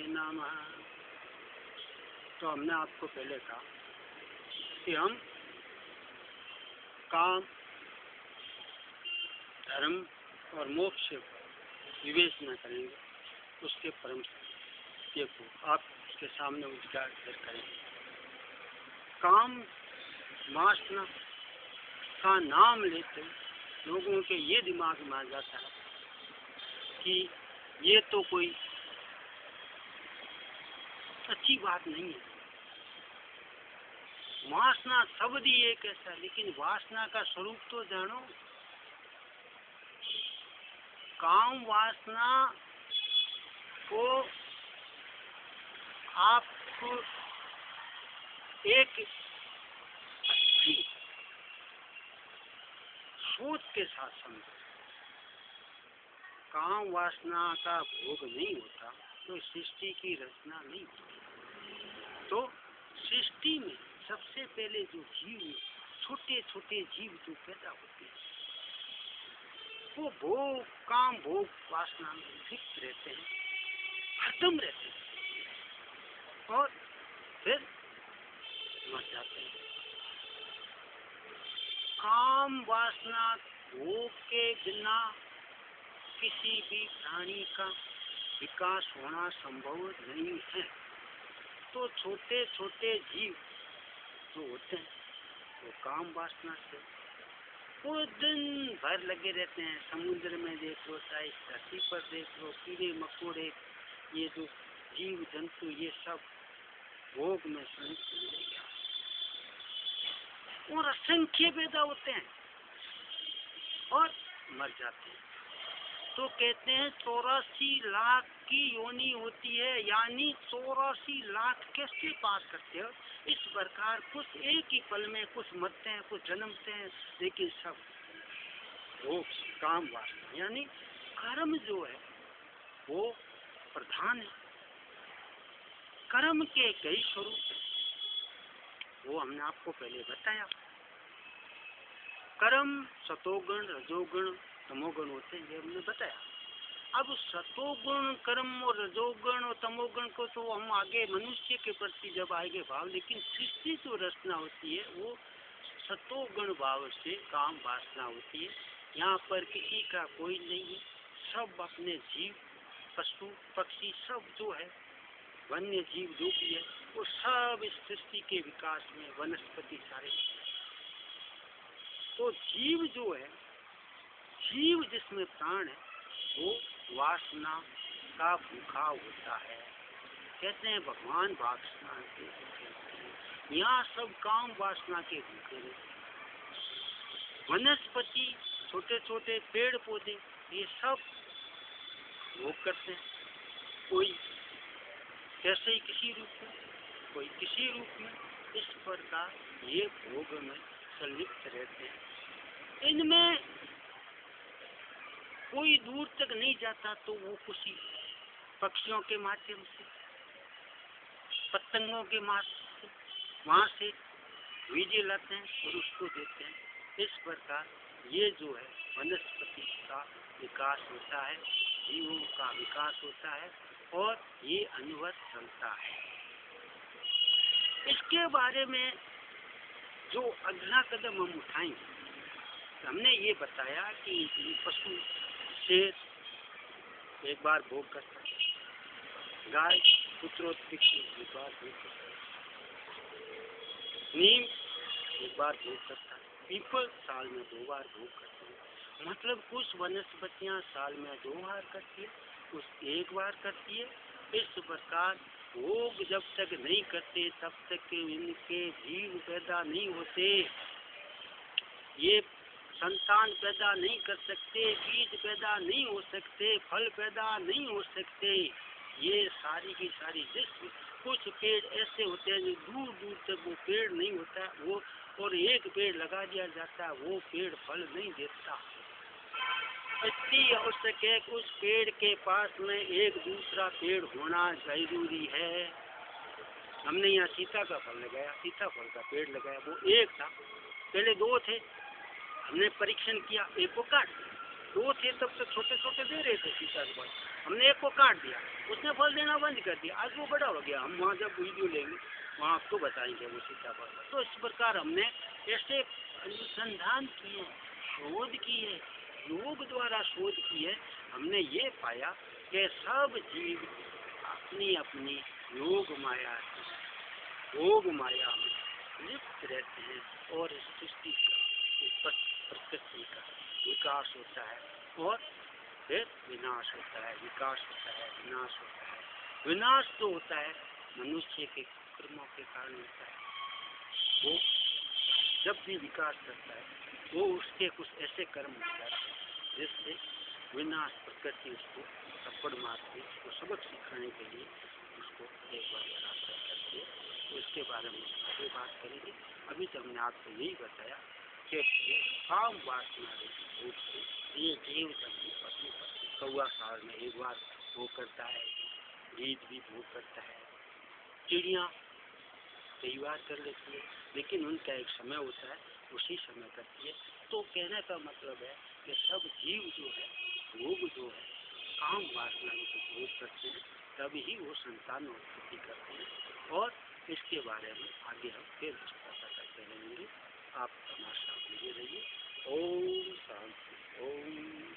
नमः। तो हमने आपको पहले कहा कि हम काम, धर्म और मोक्ष विवेचना करेंगे, उसके परम सत्य को आप उसके सामने उजागर करेंगे। काम वासना का नाम लेते लोगों के ये दिमाग में आ जाता है कि ये तो कोई अच्छी बात नहीं है। वासना शब्द ही एक ऐसा, लेकिन वासना का स्वरूप तो जानो। काम वासना को आप एक अच्छी सोच के साथ समझो। काम वासना का भोग नहीं होता तो सृष्टि की रचना नहीं होती। तो सृष्टि में सबसे पहले जो जीव, छोटे छोटे जीव जो पैदा होते हैं, वो भोग, काम भोग वासना में लिप्त रहते हैं, हरदम रहते हैं और फिर मर जाते हैं। काम वासना भोग के बिना किसी भी प्राणी का विकास होना संभव नहीं है। तो छोटे छोटे जीव जो होते हैं वो काम वासना से पूरे दिन भर लगे रहते हैं। समुद्र में देख लो, चाहे धरती पर देख लो, कीड़े मकोड़े, ये जो जीव जंतु, ये सब भोग में संलिप्त और असंख्य पैदा होते हैं और मर जाते हैं। तो कहते हैं 84 लाख की योनि होती है, यानी 84 लाख कैसे पार करते हो। इस प्रकार कुछ एक ही पल में कुछ मरते हैं, कुछ जन्मते हैं, लेकिन सब भोग, काम वासना यानी कर्म जो है वो प्रधान है। कर्म के कई स्वरूप, वो हमने आपको पहले बताया। कर्म सतोगुण, रजोगुण, तमोगुण होते हैं, ये हमने बताया। अब सतोगुण कर्म और रजोगुण और तमोगुण को तो हम आगे मनुष्य के प्रति जब आएंगे भाव, लेकिन सृष्टि जो रचना होती है वो सतोगुण भाव से काम वासना होती है। यहाँ पर किसी का कोई नहीं है, सब अपने जीव, पशु पक्षी सब जो है, वन्य जीव जो भी है, वो सब इस सृष्टि के विकास में, वनस्पति सारे। तो जीव जो है, जीव जिसमें प्राण है, वो वासना का भूखा होता है। कहते हैं भगवान वासना के भूखे, यहाँ सब काम वासना के भूखे हैं। वनस्पति, छोटे छोटे पेड़ पौधे, ये सब भोग करते हैं, कोई कैसे ही किसी रूप में, कोई किसी रूप में। इस प्रकार ये भोग में संलिप्त रहते हैं। इनमें कोई दूर तक नहीं जाता तो वो किसी पक्षियों के माध्यम से, पतंगों के माध्यम से वहाँ से बीजे लाते हैं और उसको देते हैं। इस प्रकार ये जो है वनस्पति का विकास होता है, जीवों का विकास होता है और ये अनवरत चलता है। इसके बारे में जो अगला कदम हम उठाएंगे, हमने ये बताया कि पशु शेर एक बार भोग करता है, गाय पुत्रोत्पत्ति एक बार भोग करता है, नीम एक बार भोग करता है, पीपल साल में 2 बार भोग करते हैं। मतलब कुछ वनस्पतियाँ साल में 2 बार करती है, कुछ 1 बार करती है। इस प्रकार भोग जब तक नहीं करते तब तक इनके जीव पैदा नहीं होते, ये संतान पैदा नहीं कर सकते, बीज पैदा नहीं हो सकते, फल पैदा नहीं हो सकते। ये सारी की सारी कुछ पेड़ ऐसे होते हैं जो दूर दूर तक वो पेड़ नहीं होता वो, और एक पेड़ लगा दिया जाता है, वो पेड़ फल नहीं देता। इतनी आवश्यक है उस पेड़ के पास में एक दूसरा पेड़ होना जरूरी है। हमने यहाँ सीता का फल लगाया, सीताफल का पेड़ लगाया, वो एक था, पहले 2 थे, हमने परीक्षण किया, एक को काट, 2 थे तब तो छोटे छोटे दे रहे थे सीता के फल। हमने एक को काट दिया, उसने फल देना बंद कर दिया, आज वो बड़ा हो गया, हम वहाँ जब वीडियो लेंगे वहाँ आपको बताएंगे वो सीधा फल। तो इस प्रकार हमने ऐसे अनुसंधान किए, शोध की है, योग द्वारा शोध की है। हमने ये पाया कि सब जीव अपनी अपनी योग माया भोग माया में लिप्त रहते हैं और इस सृष्टि का, प्रकृति का विकास होता है और फिर विनाश होता है, विकास होता है, विनाश होता है। विनाश तो होता है मनुष्य के कर्मों के कारण होता है। वो जब भी विकास करता है वो उसके कुछ ऐसे कर्म हो जाते हैं जिससे विनाश प्रकृति उसको थप्पड़ मारती है, उसको सबक सिखाने के लिए उसको एक बार बराबर करती है। तो इसके बारे में आगे बात करेंगे। अभी तो हमने आपको यही बताया कि काम वासना रूप से ये जीव जंतु पशु पक्षी कौआ साल में एक बार भोग करता है, गीत भी भोग करता है, चिड़िया कई बार कर लेती है, लेकिन उनका एक समय होता है, उसी समय करती है। तो कहने का मतलब है कि सब जीव जो है भोग जो है काम वासना को भोग करते हैं, तभी ही वो संतान उत्पत्ति करते हैं। और इसके बारे में आगे हम फिर चर्चा करते रहेंगे। आप हमारे साथ जुड़े रहिए। ओम शांति। ओम